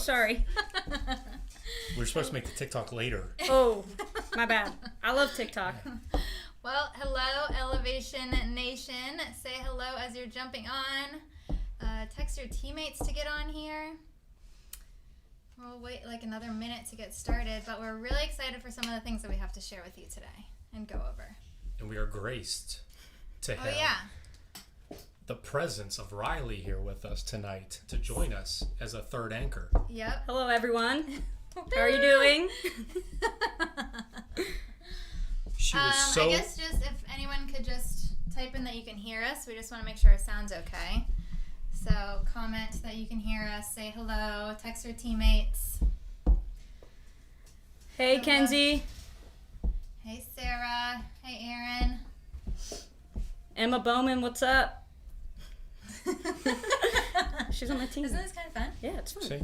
sorry. We're supposed to make the TikTok later. Oh, my bad. I love TikTok. Well, hello, Elevation Nation. Say hello as you're jumping on. Text your teammates to get on here. We'll wait like another minute to get started, but we're really excited for some of the things that we have to share with you today and go over. And we are graced to have the presence of Riley here with us tonight to join us as a third anchor. Yep. Hello, everyone. How are you doing? She was so... I guess just if anyone could just type in that you can hear us. We just want to make sure our sound's okay. So comment that you can hear us. Say hello. Text your teammates. Hey, Kenzie. Hey, Sarah. Hey, Aaron. Emma Bowman, what's up? She's on my team. Isn't this kind of fun? Yeah, it's fun. See?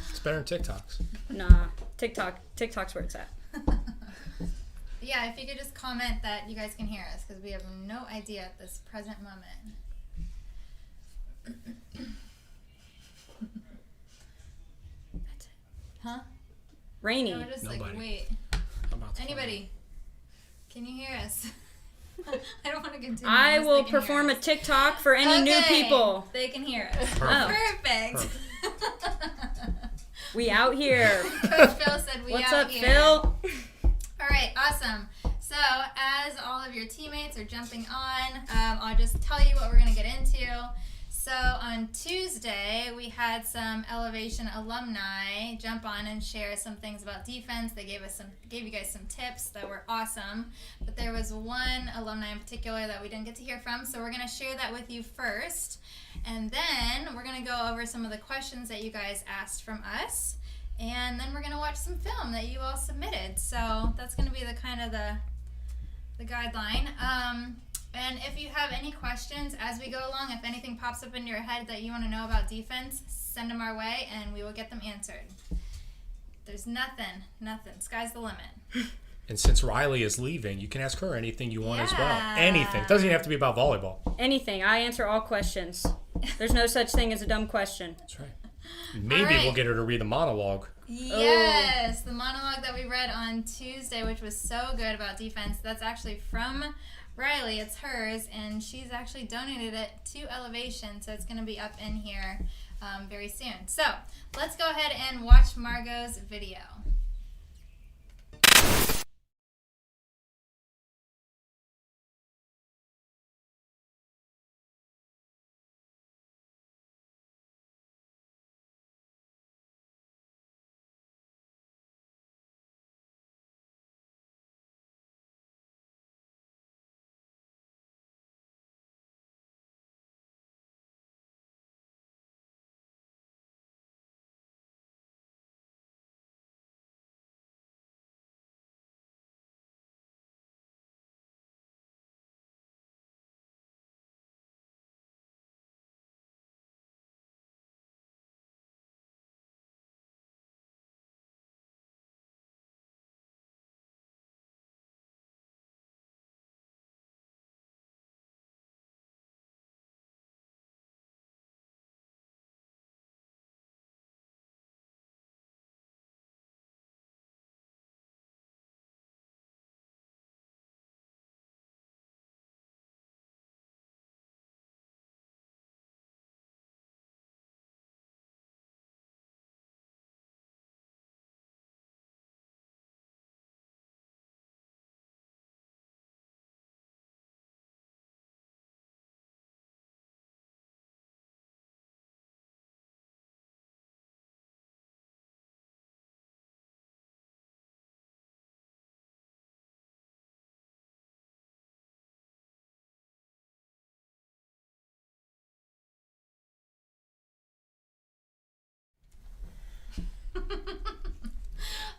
It's better than TikToks. Nah, TikTok's where it's at. Yeah, if you could just comment that you guys can hear us, because we have no idea at this present moment. That's it. Huh? Rainy. No, we're just Nobody. like, wait. I'm about to Anybody? Can you hear us? I don't want to continue. I unless will they can perform a hear us. TikTok for any new people. They can hear us. Perfect. Perfect. We out here. Coach Phil said we What's out up, here. Phil? All right, awesome. So as all of your teammates are jumping on, I'll just tell you what we're going to get into. So on Tuesday, we had some Elevation alumni jump on and share some things about defense. They gave you guys some tips that were awesome. But there was one alumni in particular that we didn't get to hear from, so we're going to share that with you first. And then we're going to go over some of the questions that you guys asked from us. And then we're going to watch some film that you all submitted. So that's going to be the kind of the guideline. And if you have any questions as we go along, if anything pops up into your head that you want to know about defense, send them our way and we will get them answered. There's nothing. Sky's the limit. And since Riley is leaving, you can ask her anything you want as well. Yeah. Anything. It doesn't even have to be about volleyball. Anything. I answer all questions. There's no such thing as a dumb question. That's right. Maybe All right. we'll get her to read a monologue. Yes, the monologue that we read on Tuesday, which was so good about defense, that's actually from Riley. It's hers, and she's actually donated it to Elevation, so it's going to be up in here very soon. So let's go ahead and watch Margot's video.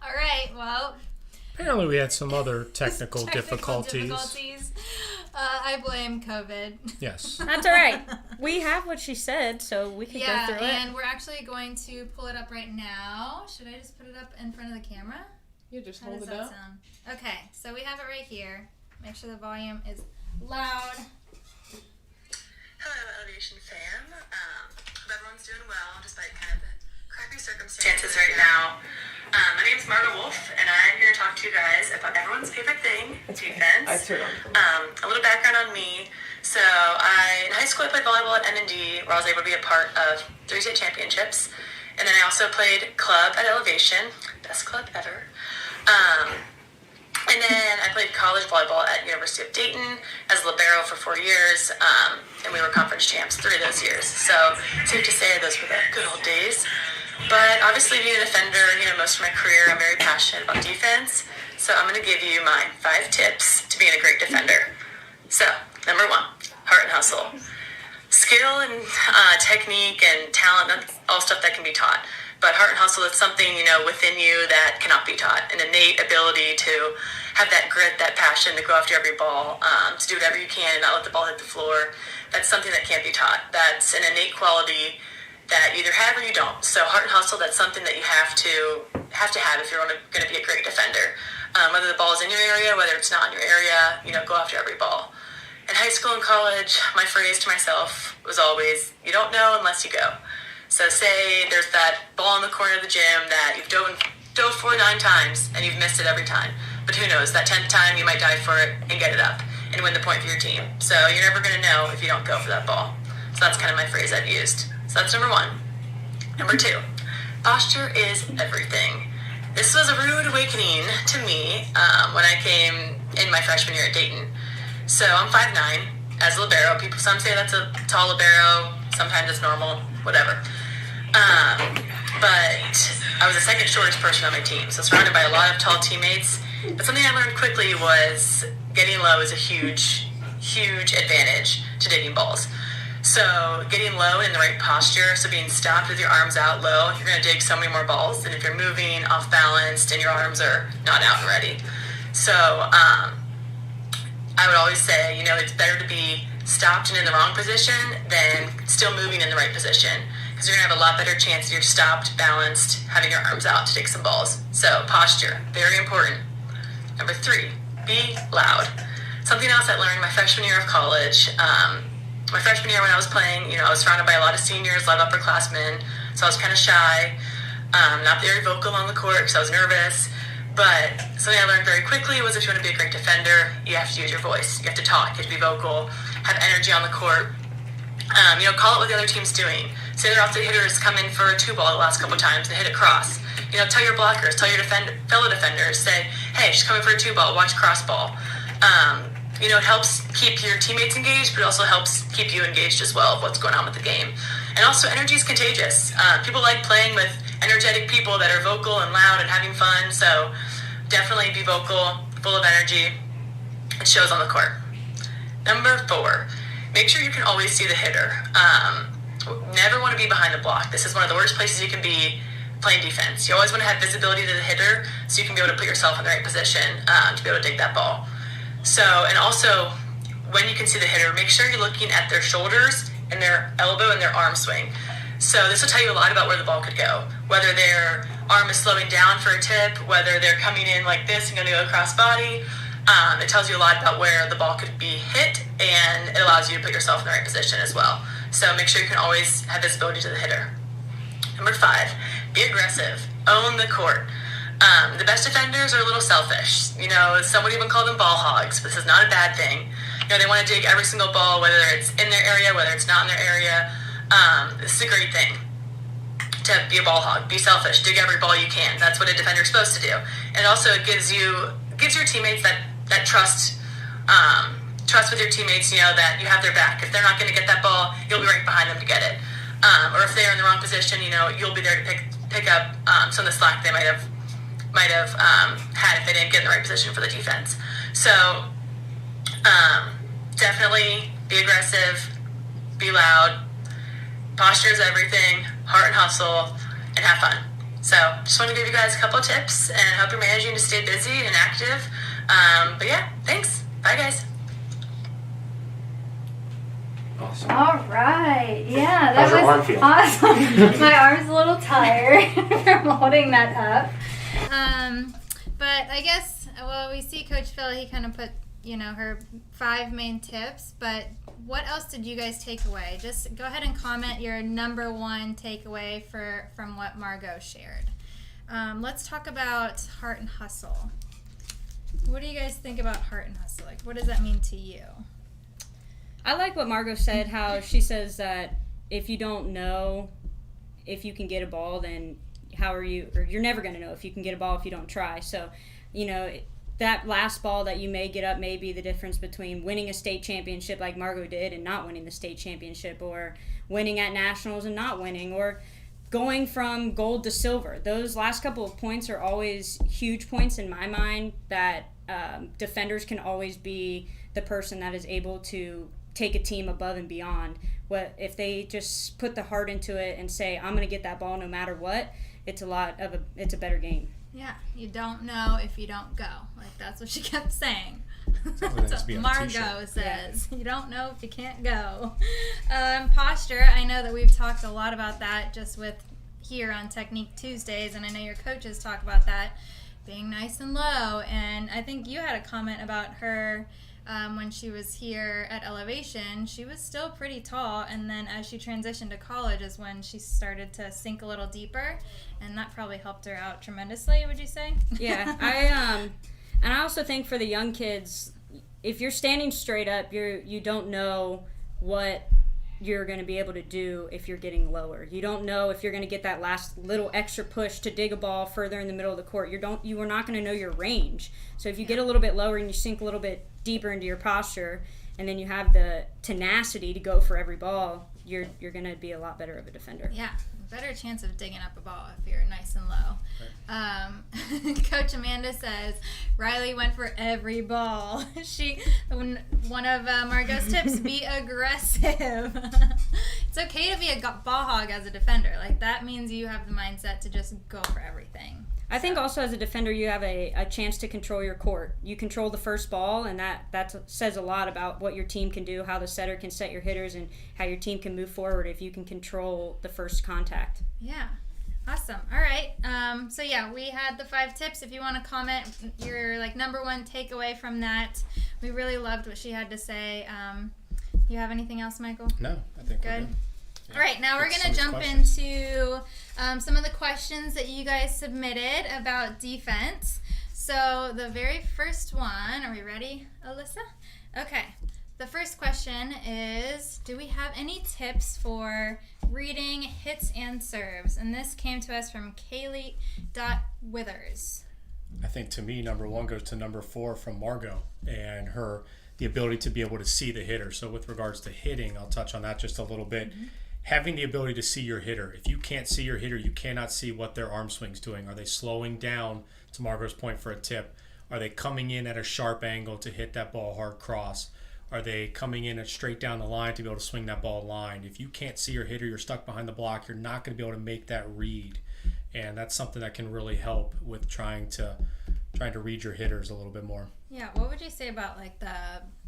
All right, well. Apparently we had some other technical difficulties. I blame COVID. Yes. That's all right. We have what she said, so we can go through it. And we're actually going to pull it up right now. Should I just put it up in front of the camera? You just How hold does it that up. sound? Okay, so we have it right here. Make sure the volume is loud. Hello, Elevation fam. Hope everyone's doing well despite kind of the crappy circumstances right now. My name's Marta Wolf, and I'm here to talk to you guys about everyone's favorite thing, defense. A little background on me. So in high school, I played volleyball at N&D, where I was able to be a part of 3 state championships. And then I also played club at Elevation, best club ever. And then I played college volleyball at University of Dayton as libero for 4 years, and we were conference champs 3 of those years. So safe to say those were the good old days. But obviously being a defender, most of my career, I'm very passionate about defense. So I'm going to give you my 5 tips to being a great defender. So, number 1, heart and hustle. Skill and technique and talent, that's all stuff that can be taught. But heart and hustle is something, within you that cannot be taught. An innate ability to have that grit, that passion to go after every ball, to do whatever you can and not let the ball hit the floor. That's something that can't be taught. That's an innate quality that you either have or you don't. So heart and hustle, that's something that you have to have if you're going to be a great defender. Whether the ball is in your area, whether it's not in your area, go after every ball. In high school and college, my phrase to myself was always, you don't know unless you go. So say there's that ball in the corner of the gym that you've dove for 9 times and you've missed it every time. But who knows, that 10th time you might dive for it and get it up and win the point for your team. So you're never going to know if you don't go for that ball. So that's kind of my phrase I've used. So that's number 1. Number 2, posture is everything. This was a rude awakening to me when I came in my freshman year at Dayton. So I'm 5'9", as a libero. Some say that's a tall libero. Sometimes it's normal, whatever. But I was the second shortest person on my team, so surrounded by a lot of tall teammates. But something I learned quickly was getting low is a huge, huge advantage to digging balls. So getting low in the right posture, so being stopped with your arms out low, you're going to dig so many more balls than if you're moving off balanced and your arms are not out and ready. So I would always say, it's better to be stopped and in the wrong position than still moving in the right position, because you're going to have a lot better chance if you're stopped, balanced, having your arms out to take some balls. So posture, very important. Number 3, be loud. Something else I learned my freshman year of college. My freshman year when I was playing, I was surrounded by a lot of seniors, a lot of upperclassmen, so I was kind of shy, not very vocal on the court because I was nervous. But something I learned very quickly was if you want to be a great defender, you have to use your voice. You have to talk, you have to be vocal, have energy on the court. Call it what the other team's doing. Say their offset hitters come in for a 2-ball the last couple times and hit it cross. Tell your blockers, tell your fellow defenders, say, hey, she's coming for a 2-ball, watch cross ball. It helps keep your teammates engaged, but it also helps keep you engaged as well of what's going on with the game. And also, energy is contagious. People like playing with energetic people that are vocal and loud and having fun, so definitely be vocal, full of energy. It shows on the court. Number 4, make sure you can always see the hitter. Never want to be behind the block. This is one of the worst places you can be playing defense. You always want to have visibility to the hitter so you can be able to put yourself in the right position to be able to dig that ball. So, and also, when you can see the hitter, make sure you're looking at their shoulders and their elbow and their arm swing. So this will tell you a lot about where the ball could go. Whether their arm is slowing down for a tip, whether they're coming in like this and going to go across body. It tells you a lot about where the ball could be hit, and it allows you to put yourself in the right position as well. So make sure you can always have visibility to the hitter. Number 5, be aggressive. Own the court. The best defenders are a little selfish. Some would even call them ball hogs, but this is not a bad thing. They want to dig every single ball, whether it's in their area, whether it's not in their area. This is a great thing to be a ball hog. Be selfish. Dig every ball you can. That's what a defender's supposed to do. And also it gives your teammates that trust with your teammates, that you have their back. If they're not going to get that ball, you'll be right behind them to get it. Or if they're in the wrong position, you'll be there to pick up some of the slack they might have had if they didn't get in the right position for the defense. So definitely be aggressive, be loud. Posture is everything, heart and hustle, and have fun. So just want to give you guys a couple of tips and hope you're managing to stay busy and active. But yeah, thanks. Bye, guys. Awesome. All right. Yeah, that How's your arm was feel? awesome. My arm's a little tired from holding that up. But I guess, we see Coach Phil, he kind of put her 5 main tips, but what else did you guys take away? Just go ahead and comment your number 1 takeaway from what Margot shared. Let's talk about heart and hustle. What do you guys think about heart and hustle? Like, what does that mean to you? I like what Margot said, how she says that if you don't know if you can get a ball, then you're never going to know if you can get a ball if you don't try. So, that last ball that you may get up may be the difference between winning a state championship like Margot did and not winning the state championship, or winning at nationals and not winning, or going from gold to silver. Those last couple of points are always huge points in my mind that defenders can always be the person that is able to take a team above and beyond. What if they just put the heart into it and say, I'm going to get that ball no matter what, it's a better game. Yeah, you don't know if you don't go. Like, that's what she kept saying. That's what Margot says. Yeah. You don't know if you can't go. Posture, I know that we've talked a lot about that just with here on Technique Tuesdays, and I know your coaches talk about that, being nice and low. And I think you had a comment about her when she was here at Elevation. She was still pretty tall, and then as she transitioned to college is when she started to sink a little deeper, and that probably helped her out tremendously, would you say? Yeah, and I also think for the young kids, if you're standing straight up, you don't know what you're going to be able to do if you're getting lower. You don't know if you're going to get that last little extra push to dig a ball further in the middle of the court. You are not going to know your range. So if you get a little bit lower and you sink a little bit deeper into your posture, and then you have the tenacity to go for every ball, you're going to be a lot better of a defender. Yeah, better chance of digging up a ball if you're nice and low. Right. Coach Amanda says Riley went for every ball. One of Margot's tips: be aggressive. It's okay to be a ball hog as a defender. Like, that means you have the mindset to just go for everything. I think also as a defender you have a chance to control your court. You control the first ball, and that says a lot about what your team can do, how the setter can set your hitters, and how your team can move forward if you can control the first contact. Yeah. Awesome. All right. So yeah, we had the 5 tips. If you want to comment your number 1 takeaway from that, we really loved what she had to say. You have anything else, Michael? No, I think good. We're good. Yeah. All right, now we're going to jump into some of the questions that you guys submitted about defense. So the very first one, are we ready, Alyssa? Okay. The first question is, do we have any tips for reading hits and serves? And this came to us from Kaylee.Withers. I think to me, number 1 goes to number 4 from Margot and the ability to be able to see the hitter. So with regards to hitting, I'll touch on that just a little bit. Mm-hmm. Having the ability to see your hitter. If you can't see your hitter, you cannot see what their arm swing's doing. Are they slowing down, to Margot's point, for a tip? Are they coming in at a sharp angle to hit that ball hard cross? Are they coming in at straight down the line to be able to swing that ball line? If you can't see your hitter, you're stuck behind the block, you're not going to be able to make that read. And that's something that can really help with trying to read your hitters a little bit more. Yeah, what would you say about the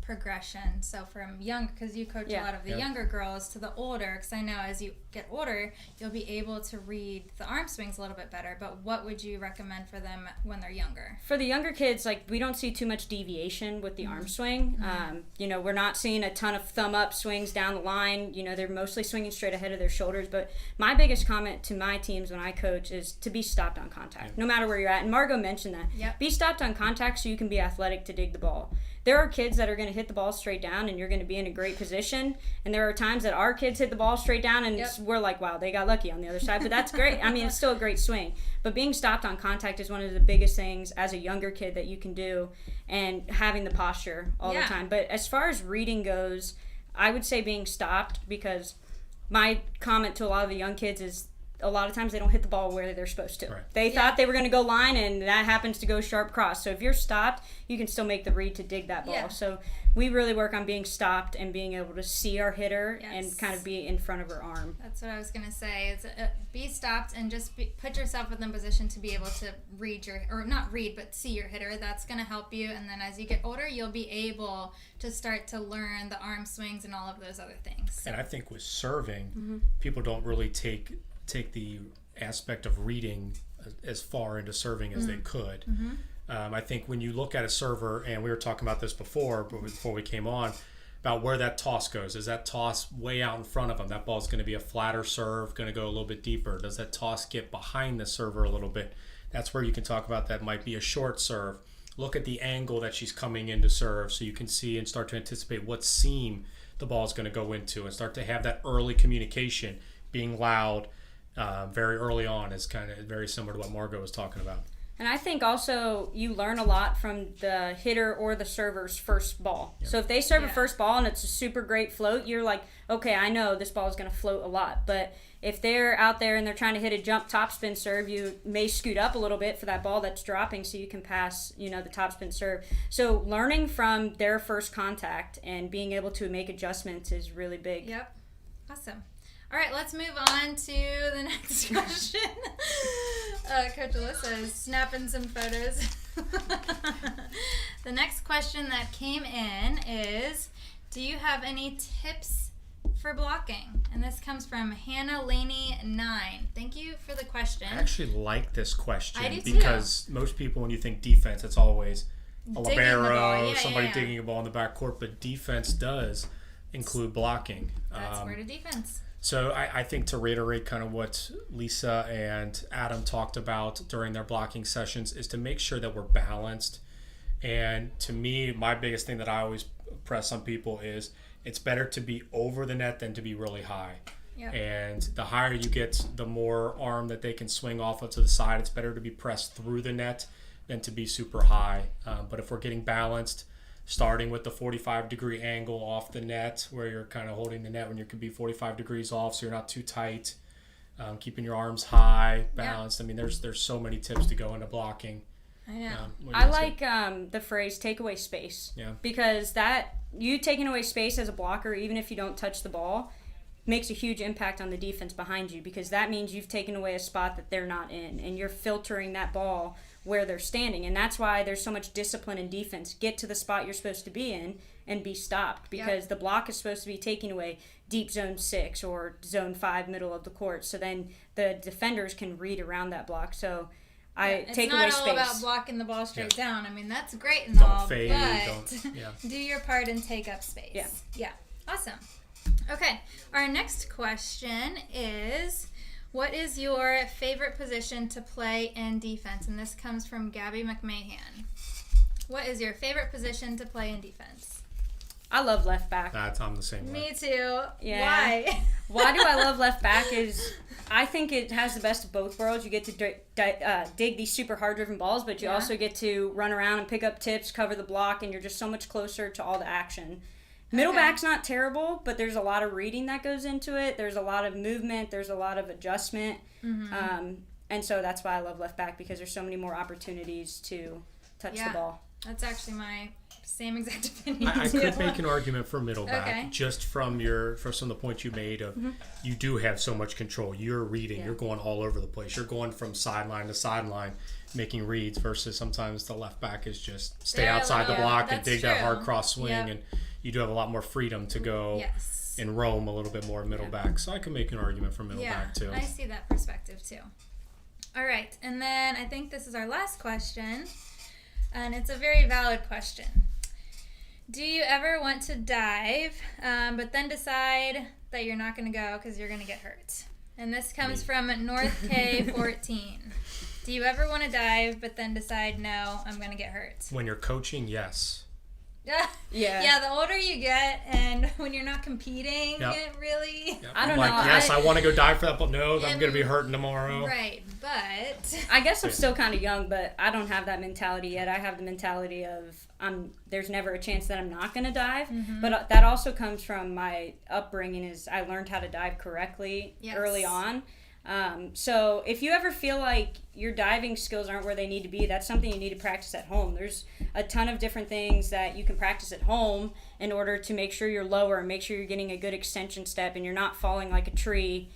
progression? So from young, because you coach a lot of the younger girls, to the older, because I know as you get older, you'll be able to read the arm swings a little bit better, but what would you recommend for them when they're younger? For the younger kids, we don't see too much deviation with the arm swing. Mm-hmm. We're not seeing a ton of thumb up swings down the line. They're mostly swinging straight ahead of their shoulders, but my biggest comment to my teams when I coach is to be stopped on contact, no matter where you're at. And Margot mentioned that. Yep. Be stopped on contact so you can be athletic to dig the ball. There are kids that are going to hit the ball straight down and you're going to be in a great position, and there are times that our kids hit the ball straight down and we're like, wow, they got lucky on the other side, but that's great. I mean, it's still a great swing, but being stopped on contact is one of the biggest things as a younger kid that you can do, and having the posture all the time. But as far as reading goes, I would say being stopped, because my comment to a lot of the young kids is a lot of times they don't hit the ball where they're supposed to. Right. They thought they were going to go line, and that happens to go sharp cross. So if you're stopped, you can still make the read to dig that ball. Yeah. So we really work on being stopped and being able to see our hitter and kind of be in front of her arm. That's what I was going to say. Is be stopped and just put yourself in the position to be able to read not read, but see your hitter. That's going to help you. And then as you get older, you'll be able to start to learn the arm swings and all of those other things. So. And I think with serving, people don't really take the aspect of reading as far into serving as they could. I think when you look at a server, and we were talking about this before we came on, about where that toss goes. Is that toss way out in front of them? That ball is going to be a flatter serve, going to go a little bit deeper. Does that toss get behind the server a little bit? That's where you can talk about that might be a short serve. Look at the angle that she's coming in to serve so you can see and start to anticipate what seam the ball is going to go into and start to have that early communication. Being loud very early on is kind of very similar to what Margot was talking about. And I think also you learn a lot from the hitter or the server's first ball. Yep. So if they serve a first ball and it's a super great float, you're like, okay, I know this ball is going to float a lot. But if they're out there and they're trying to hit a jump topspin serve, you may scoot up a little bit for that ball that's dropping so you can pass, the topspin serve. So learning from their first contact and being able to make adjustments is really big. Yep. Awesome. All right, let's move on to the next question. Coach Alyssa is snapping some photos. The next question that came in is, do you have any tips for blocking? And this comes from Hannah Laney 9. Thank you for the question. I actually like this question I do too. because most people, when you think defense, it's always a Digging the ball. libero, Yeah, somebody digging a ball in the backcourt, but defense does include blocking. That's part of defense. So I think to reiterate kind of what Lisa and Adam talked about during their blocking sessions is to make sure that we're balanced. And to me, my biggest thing that I always press on people is it's better to be over the net than to be really high. Yep. And the higher you get, the more arm that they can swing off of to the side. It's better to be pressed through the net than to be super high. But if we're getting balanced, starting with the 45-degree angle off the net where you're kind of holding the net when you could be 45 degrees off so you're not too tight, keeping your arms high, balanced. Yeah. I mean, there's so many tips to go into blocking. I know. I like the phrase take away space. Yeah. Because that, you taking away space as a blocker, even if you don't touch the ball, makes a huge impact on the defense behind you, because that means you've taken away a spot that they're not in and you're filtering that ball where they're standing. And that's why there's so much discipline in defense. Get to the spot you're supposed to be in and be stopped, because the block is supposed to be taking away deep zone 6 or zone 5 middle of the court, so then the defenders can read around that block. So I take away space. It's not all about blocking the ball straight down. I mean, that's great and don't all, fade, but do your part and take up space. Yeah. Awesome. Okay, our next question is, what is your favorite position to play in defense? And this comes from Gabby McMahon. What is your favorite position to play in defense? I love left back. I'm the same way. Me too. Yeah. Why? Why do I love left back is I think it has the best of both worlds. You get to dig these super hard-driven balls, but you also get to run around and pick up tips, cover the block, and you're just so much closer to all the action. Middle back's not terrible, but there's a lot of reading that goes into it. There's a lot of movement. There's a lot of adjustment. Mm-hmm. And so that's why I love left back, because there's so many more opportunities to touch the ball. That's actually my same exact opinion. I could make an argument for middle back, just from the point you made of you do have so much control. You're reading. You're going all over the place. You're going from sideline to sideline, making reads, versus sometimes the left back is just stay outside the block and dig that hard cross swing, and you do have a lot more freedom to go and roam a little bit more middle back. So I can make an argument for middle back too. I see that perspective too. All right, and then I think this is our last question, and it's a very valid question. Do you ever want to dive, but then decide that you're not going to go because you're going to get hurt? And this comes from North K14. Do you ever want to dive, but then decide, no, I'm going to get hurt? When you're coaching, yes. Yeah, the older you get, and when you're not competing, really. I don't know. Yes, I want to go dive for that, but no, I'm going to be hurting tomorrow. Right, but I guess I'm still kind of young, but I don't have that mentality yet. I have the mentality of there's never a chance that I'm not going to dive. Mm-hmm. But that also comes from my upbringing, is I learned how to dive correctly early on. So if you ever feel like your diving skills aren't where they need to be, that's something you need to practice at home. There's a ton of different things that you can practice at home in order to make sure you're lower and make sure you're getting a good extension step and you're not falling like a tree.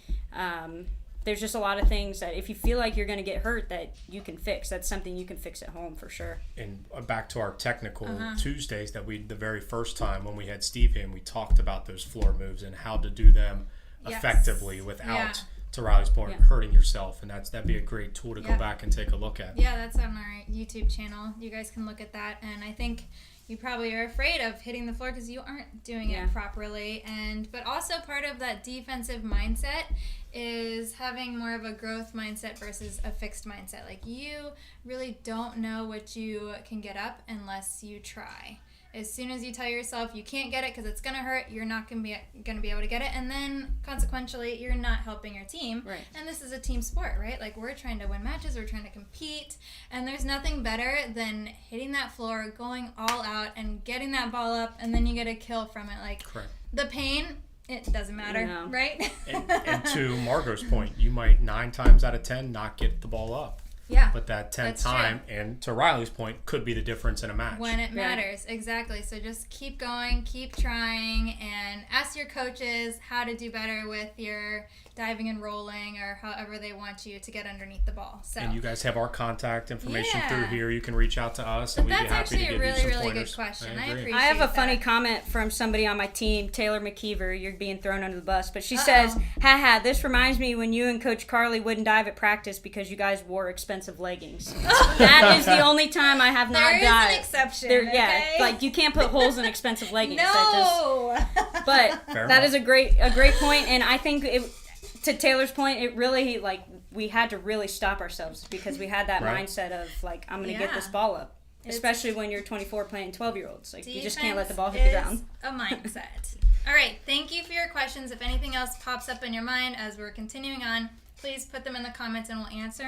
There's just a lot of things that if you feel like you're going to get hurt that you can fix. That's something you can fix at home for sure. And back to our technical Tuesdays that the very first time when we had Steve in, we talked about those floor moves and how to do them effectively without to Riley's point, hurting yourself, and that'd be a great tool to go back and take a look at. Yeah, that's on our YouTube channel. You guys can look at that, and I think you probably are afraid of hitting the floor because you aren't doing it properly. But also part of that defensive mindset is having more of a growth mindset versus a fixed mindset. Like, you really don't know what you can get up unless you try. As soon as you tell yourself you can't get it because it's going to hurt, you're not going to be able to get it. And then, consequentially, you're not helping your team. Right. And this is a team sport, right? Like, we're trying to win matches. We're trying to compete. And there's nothing better than hitting that floor, going all out, and getting that ball up, and then you get a kill from it. Like, correct. The pain, it doesn't matter, right? And to Margot's point, you might 9 times out of 10 not get the ball up. Yeah. But that 10th time, and to Riley's point, could be the difference in a match. When it matters, exactly. So just keep going, keep trying, and ask your coaches how to do better with your diving and rolling or however they want you to get underneath the ball. So. And you guys have our contact information through here. You can reach out to us, and we'd be happy to give you some pointers. That's actually a really, really good question. I appreciate I have a that. funny comment from somebody on my team, Taylor McKeever. You're being thrown under the bus. But she says, haha, this reminds me when you and Coach Carly wouldn't dive at practice because you guys wore expensive leggings. That is the only time I have not dived. There is an exception, okay? Like, you can't put holes in expensive leggings. No! But that is a great point, and I think to Taylor's point, it really, like, we had to really stop ourselves because we had that mindset of, like, I'm going to get this ball up. Especially when you're 24 playing 12-year-olds. Like, you just can't let the ball hit the ground. A mindset. All right, thank you for your questions. If anything else pops up in your mind as we're continuing on, please put them in the comments and we'll answer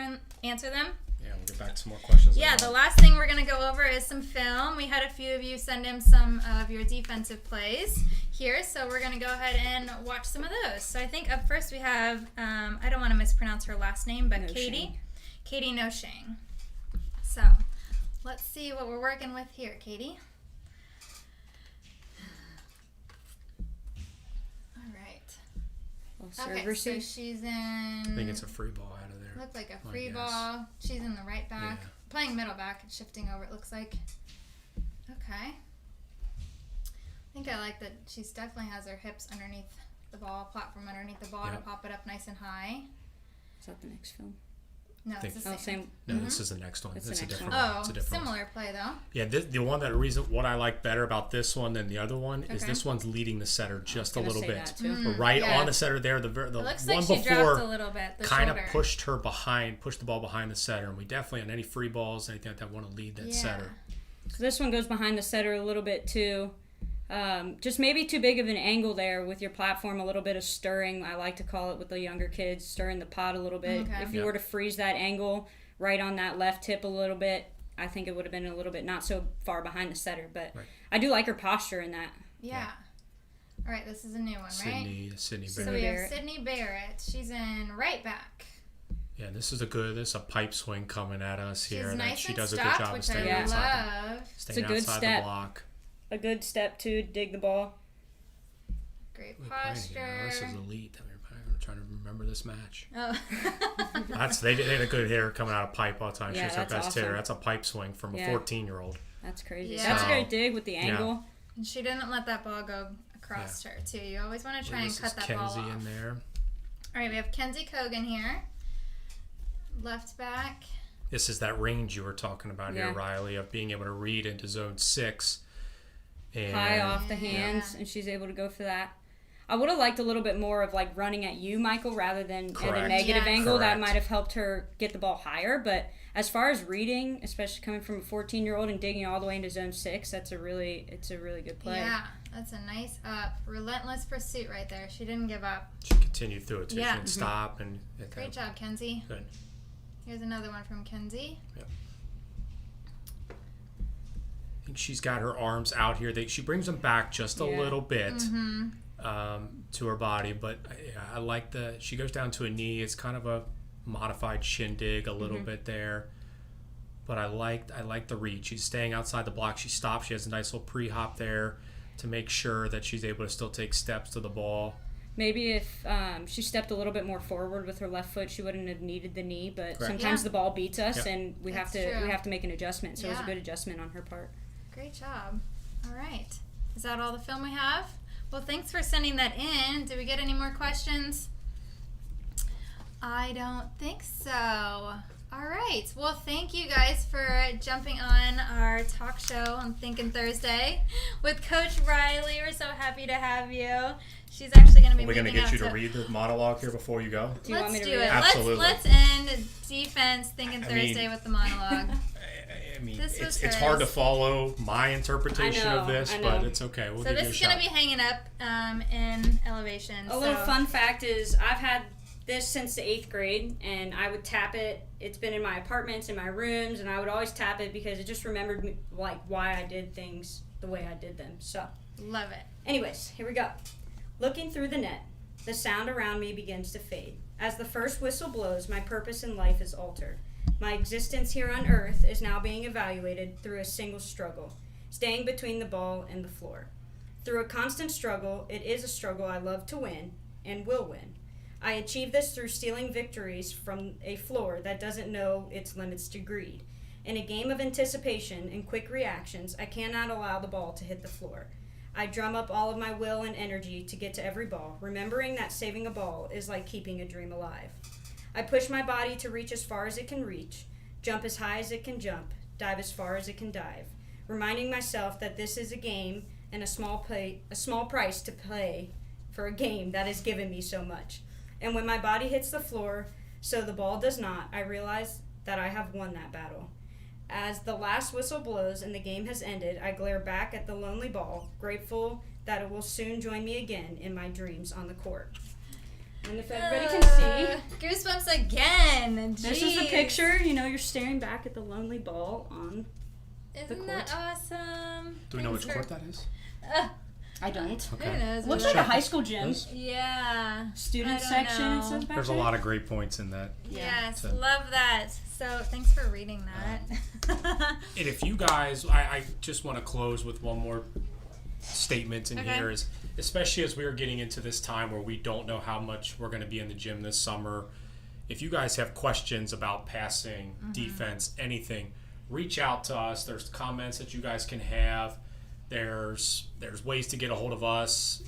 them. Yeah, we'll get back to some more questions. Yeah, the last thing we're going to go over is some film. We had a few of you send in some of your defensive plays here, so we're going to go ahead and watch some of those. So I think up first we have, I don't want to mispronounce her last name, but Katie Noshang. So let's see what we're working with here, Katie. All right. Okay, so she's in... I think it's a free ball out of there. Looked like a free ball. She's in the right back. Yeah. Playing middle back and shifting over, it looks like. Okay. I think I like that she definitely has her hips underneath the ball, platform underneath the ball to pop it up nice and high. Is that the next film? No, it's the same. No, this is the next one. It's a different one. Oh, it's a different similar play though. Yeah, the one what I like better about this one than the other one is this one's leading the setter just a little bit. But on the setter there, the looks one like she before dropped a little bit, kind of pushed the ball behind the setter, and we definitely on any free balls, anything like that, want to lead that setter. So this one goes behind the setter a little bit too. Just maybe too big of an angle there with your platform, a little bit of stirring. I like to call it with the younger kids, stirring the pot a little bit. Okay. If you were to freeze that angle right on that left tip a little bit, I think it would have been a little bit not so far behind the setter. But I do like her posture in that. Yeah. All right, this is a new one, right? Sydney Barrett. So we have Sydney Barrett. She's in right back. Yeah, this is a pipe swing coming at us here. She's nice she does and a good job of staying outside the block. A good step to dig the ball. Great posture. This is elite. I'm trying to remember this match. Oh. They had a good hitter coming out of pipe all the time. Yeah, She's our best hitter. That's a pipe swing from a 14-year-old. That's crazy. Yeah. That's a great dig with the angle. Yeah. And she didn't let that ball go across her, too. You always want to try and cut that ball off. Kenzie in there. All right, we have Kenzie Kogan here. Left back. This is that range you were talking about here, Riley, of being able to read into zone 6. And high off the hands, and she's able to go for that. I would have liked a little bit more of like running at you, Michael, rather than at a negative angle. That might have helped her get the ball higher. But as far as reading, especially coming from a 14-year-old and digging all the way into zone 6, it's a really good play. Yeah, that's a nice relentless pursuit right there. She didn't give up. She continued through it too. She didn't stop and great job, Kenzie. Good. Here's another one from Kenzie. Yep. I think she's got her arms out here. She brings them back just a little bit to her body, but I like she goes down to a knee. It's kind of a modified shindig a little bit there, but I like the read. She's staying outside the block. She stops. She has a nice little pre-hop there to make sure that she's able to still take steps to the ball. Maybe if she stepped a little bit more forward with her left foot, she wouldn't have needed the knee. But sometimes the ball beats us, and we have to make an adjustment. So it was a good adjustment on her part. Great job. All right. Is that all the film we have? Well, thanks for sending that in. Did we get any more questions? I don't think so. All right. Well, thank you guys for jumping on our talk show on Thinkin Thursday with Coach Riley. We're so happy to have you. She's actually going to be Are we going to moving get you out to read the monologue here before you go? Do you want me to do read it. it? Absolutely. Let's end defense Thinkin Thursday mean- with the monologue. I mean, This was it's hard to hers. follow my interpretation I know, of this, I but know. it's okay. We'll So give this you a is shot. going to be hanging up in elevation. A little fun fact is I've had this since the 8th grade, and I would tap it. It's been in my apartments, in my rooms, and I would always tap it because it just remembered me, like why I did things the way I did them. So, Love it. anyways, here we go. Looking through the net, the sound around me begins to fade. As the first whistle blows, my purpose in life is altered. My existence here on earth is now being evaluated through a single struggle, staying between the ball and the floor. Through a constant struggle, it is a struggle I love to win and will win. I achieve this through stealing victories from a floor that doesn't know its limits to greed. In a game of anticipation and quick reactions, I cannot allow the ball to hit the floor. I drum up all of my will and energy to get to every ball, remembering that saving a ball is like keeping a dream alive. I push my body to reach as far as it can reach, jump as high as it can jump, dive as far as it can dive, reminding myself that this is a game and a small price to pay for a game that has given me so much. And when my body hits the floor, so the ball does not, I realize that I have won that battle. As the last whistle blows and the game has ended, I glare back at the lonely ball, grateful that it will soon join me again in my dreams on the court. And if everybody can see, Goosebumps again. this is the Jeez. picture. You know, you're staring back at the lonely ball on. Isn't that awesome? Do we know which Thanks court for- that is? I don't. Who Okay. knows? Looks what like a it- high school gym. Does? Yeah. Student I don't section, know. it says back There's a there. lot of great points in that. Yes, So- love that. So thanks for reading that. And if you guys, I just want to close with one more statement in Okay. here is, especially as we are getting into this time where we don't know how much we're going to be in the gym this summer. If you guys have questions about passing, defense, anything, reach out to us. There's comments that you guys can have. There's ways to get a hold of us.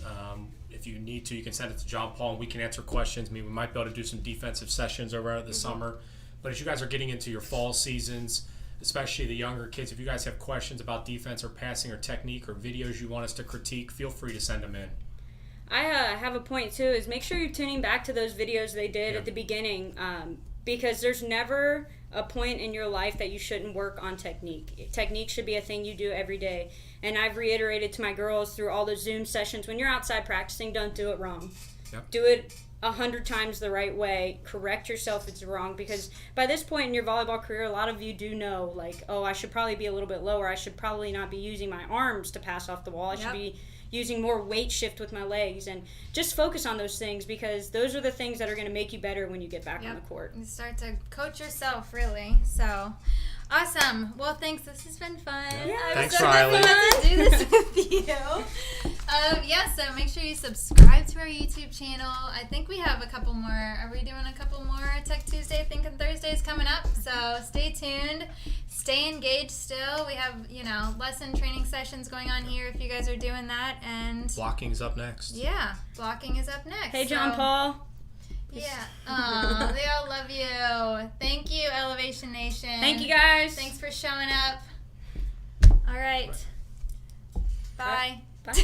If you need to, you can send it to John Paul and we can answer questions. I mean, we might be able to do some defensive sessions over the summer. But as you guys are getting into your fall seasons, especially the younger kids, if you guys have questions about defense or passing or technique or videos you want us to critique, feel free to send them in. I have a point too, is make sure you're tuning back to those videos they did Yeah. at the beginning, because there's never a point in your life that you shouldn't work on technique. Technique should be a thing you do every day. And I've reiterated to my girls through all the Zoom sessions, when you're outside practicing, don't do it wrong. Yep. Do it 100 times the right way. Correct yourself if it's wrong, because by this point in your volleyball career, a lot of you do know, like, oh, I should probably be a little bit lower. I should probably not be using my arms to pass off the wall. I should be using more weight shift with my legs, and just focus on those things, because those are the things that are going to make you better when you get back on the court. You start to coach yourself, really. So awesome. Well, thanks. This has been fun. Yeah. I'm Thanks, so Riley. glad to do this with you. So make sure you subscribe to our YouTube channel. I think we have a couple more. Are we doing a couple more Tech Tuesday, Thinkin Thursdays coming up? So stay tuned. Stay engaged still. We have, lesson training sessions going on here if you guys are doing that. And Blocking's up next. yeah, blocking is up next. Hey, John So- Paul. Yeah. Aw, they all love you. Thank you, Elevation Nation. Thank you, guys. Thanks for showing up. All right. Bye. Bye.